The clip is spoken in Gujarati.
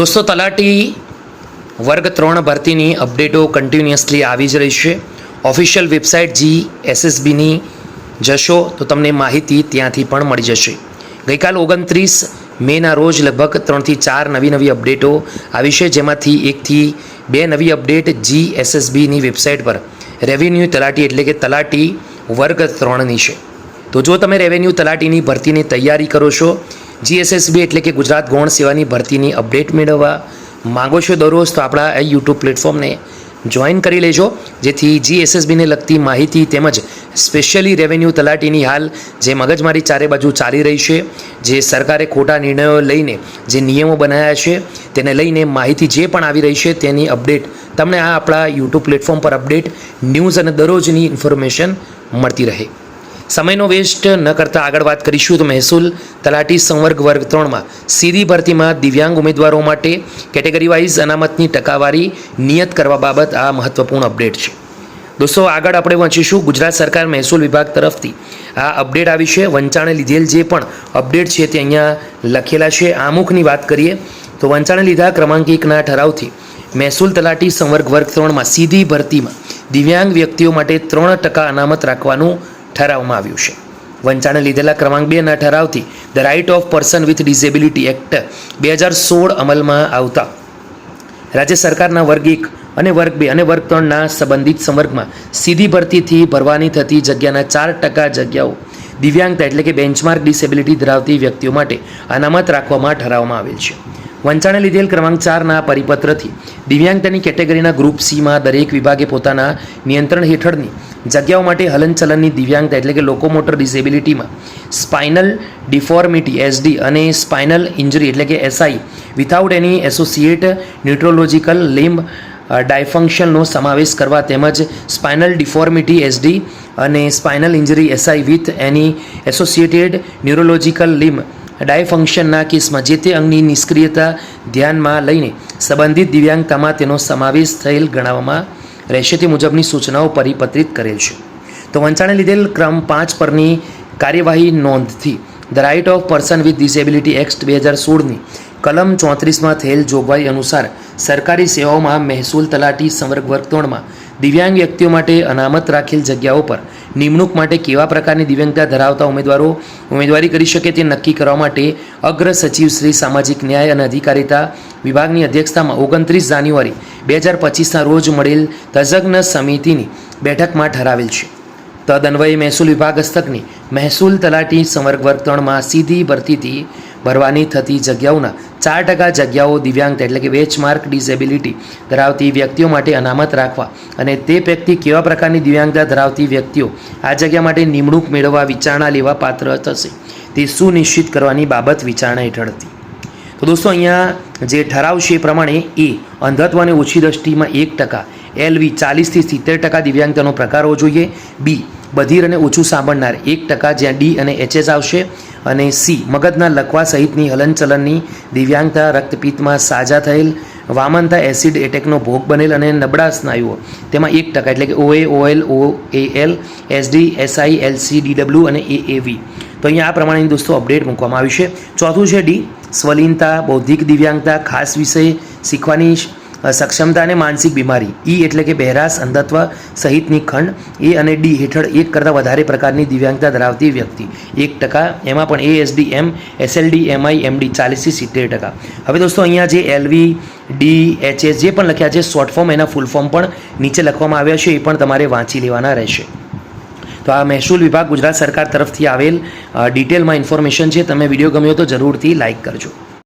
दोस्तों तलाटी वर्ग 3 भर्तीनी अपडेटो कन्टिन्युअसली આવી જ રહી છે। ઓફિશિયલ વેબસાઇટ GSSBની જશો તો તમને માહિતી ત્યાંથી પણ મળી જશે। ગઈકાલ 29 મેના રોજ લગભગ 3 થી 4 નવી અપડેટો આવી છે, જેમાંથી 1 થી 2 નવી અપડેટ GSSBની વેબસાઇટ પર રેવન્યુ તલાટી એટલે કે તલાટી વર્ગ 3ની છે। તો જો તમે રેવન્યુ તલાટીની ભરતીની તૈયારી કરો છો, GSSB એટલે કે ગુજરાત ગૌણ સેવાની ભરતીની અપડેટ મેળવવા માંગો છો દરરોજ, તો આપણા આ યુટ્યુબ પ્લેટફોર્મને જોઈન કરી લેજો, જેથી GSSBને લગતી માહિતી તેમજ સ્પેશિયલી રેવન્યુ તલાટીની હાલ જે મગજમારી ચારે બાજુ ચાલી રહી છે, જે સરકારે ખોટા નિર્ણયો લઈને જે નિયમો બનાવ્યા છે તેને લઈને માહિતી જે પણ આવી રહી છે તેની અપડેટ તમને આ આપણા યુટ્યુબ પ્લેટફોર્મ પર અપડેટ ન્યૂઝ અને દરરોજની ઇન્ફોર્મેશન મળતી રહે। સમયનો વેસ્ટ ન કરતાં આગળ વાત કરીશું તો મહેસૂલ તલાટી સંવર્ગ વર્ગ 3માં સીધી ભરતીમાં દિવ્યાંગ ઉમેદવારો માટે કેટેગરી વાઇઝ અનામતની ટકાવારી નિયત કરવા બાબત આ મહત્વપૂર્ણ અપડેટ છે। દોસ્તો આગળ આપણે વાંચીશું, ગુજરાત સરકાર મહેસૂલ વિભાગ તરફથી આ અપડેટ આવી છે। વંચાણે લીધેલ જે પણ અપડેટ છે તે અહીંયા લખેલા છે। આમુખની વાત કરીએ તો વંચાણે લીધા ક્રમાંક 1ના ઠરાવથી મહેસૂલ તલાટી સંવર્ગ વર્ગ 3માં સીધી ભરતીમાં દિવ્યાંગ વ્યક્તિઓ માટે 3% અનામત રાખવાનું ઠરાવવામાં આવ્યું છે। વંચાણે લીધેલા ક્રમાંક 2ના ઠરાવથી the right of person with disability act 2016 અમલમાં આવતા રાજ્ય સરકારના વર્ગ 1 અને વર્ગ 2 અને વર્ગ 3ના સંબંધિત સંવર્ગમાં સીધી ભરતીથી ભરવાની થતી જગ્યાના 4% જગ્યાઓ દિવ્યાંગતા એટલે કે બેન્ચમાર્ક ડિસેબિલિટી ધરાવતી વ્યક્તિઓ માટે અનામત રાખવામાં ઠરાવવામાં આવેલ છે। વંચાણે લીધેલ ક્રમાંક 4ના પરિપત્રથી દિવ્યાંગતાની કેટેગરીના ગ્રુપ સીમાં દરેક વિભાગે પોતાના નિયંત્રણ હેઠળની જગ્યાઓ માટે હલનચલનની દિવ્યાંગતા એટલે કે લોકોમોટર ડિસેબિલિટીમાં સ્પાઇનલ ડિફોર્મિટી SD અને સ્પાઇનલ ઇન્જરી એટલે કે SI without any associate neurological limb ડાયફંક્શનનો સમાવેશ કરવા તેમજ સ્પાઇનલ ડિફોર્મિટી SD અને spinal injury SI with any associated neurological limb ડાયફંક્શનના કેસમાં જે તે અંગની નિષ્ક્રિયતા ધ્યાનમાં લઈને સંબંધિત દિવ્યાંગતામાં તેનો સમાવેશ થયેલ ગણવામાં રહેશે તે મુજબની સૂચનાઓ પરિપત્રિત કરેલ છે। તો વંચાણે લીધેલ ક્રમ 5 પરની કાર્યવાહી નોંધથી the right of person with disability act 2016ની કલમ 34માં થયેલ જોગવાઈ અનુસાર સરકારી સેવાઓમાં મહેસૂલ તલાટી સંવર્ગ વર્ગ 3માં દિવ્યાંગ વ્યક્તિઓ માટે અનામત રાખેલ જગ્યાઓ પર નિમણૂક માટે કેવા પ્રકારની દિવ્યાંગતા ધરાવતા ઉમેદવારો ઉમેદવારી કરી શકે તે નક્કી કરવા માટે અગ્ર સચિવ શ્રી સામાજિક ન્યાય અને અધિકારિતા વિભાગની અધ્યક્ષતામાં 29 જાન્યુઆરી 2025ના રોજ મળેલ તજજ્ઞ સમિતિની બેઠકમાં ઠરાવેલ છે। તદન્વયે મહેસૂલ વિભાગ હસ્તકની મહેસૂલ તલાટી સંવર્ગ વર્ગ 3માં સીધી ભરતીથી ભરવાની થતી જગ્યાઓના 4% જગ્યાઓ દિવ્યાંગતા એટલે કે બેન્ચમાર્ક ડિસેબિલિટી ધરાવતી વ્યક્તિઓ માટે અનામત રાખવા અને તે પૈકી કેવા પ્રકારની દિવ્યાંગતા ધરાવતી વ્યક્તિઓ આ જગ્યા માટે નિમણૂક મેળવવા વિચારણા લેવા પાત્ર થશે તે સુનિશ્ચિત કરવાની બાબત વિચારણા હેઠળ હતી। તો દોસ્તો અહીંયા જે ઠરાવ છે એ પ્રમાણે એ અંધત્વ અને ઓછી દ્રષ્ટિમાં 1%, LV 40 થી 70% દિવ્યાંગતાનો પ્રકાર હોવો જોઈએ, B બધિર અને ઓછું સાંભળનાર 1% જ્યાં D અને HS આવશે, અને C મગજના લકવા સહિતની હલનચલનની દિવ્યાંગતા, રક્તપિત્તમાં સાજા થયેલ, વામનતા એસિડ એટેકનો ભોગ બનેલ અને નબળા સ્નાયુઓ તેમાં 1% એટલે કે OA, OL, OAL, SD, SI, LC, DW અને AAV। તો અહીંયા આ પ્રમાણેની દોસ્તો અપડેટ મૂકવામાં આવી છે। ચોથું છે D સ્વલિનતા, બૌદ્ધિક દિવ્યાંગતા, ખાસ વિષય શીખવાની સક્ષમતા અને માનસિક બીમારી, E એટલે કે બહેરાશ, અંધત્વ સહિતની ખંડ, A અને D હેઠળ 1 કરતાં વધારે પ્રકારની દિવ્યાંગતા ધરાવતી વ્યક્તિ 1%, એમાં પણ ASD, M, SLD, MI, MD 40 થી 70%। હવે દોસ્તો અહીંયા જે LV, D, HS જે પણ લખ્યા છે શોર્ટ ફોર્મ, એના ફૂલ ફોર્મ પણ નીચે લખવામાં આવ્યા છે, એ પણ તમારે વાંચી લેવાના રહેશે। તો આ મહેસૂલ વિભાગ ગુજરાત સરકાર તરફથી આવેલ ડિટેલમાં ઇન્ફોર્મેશન છે। તમે વિડીયો ગમ્યો તો જરૂરથી લાઇક કરજો।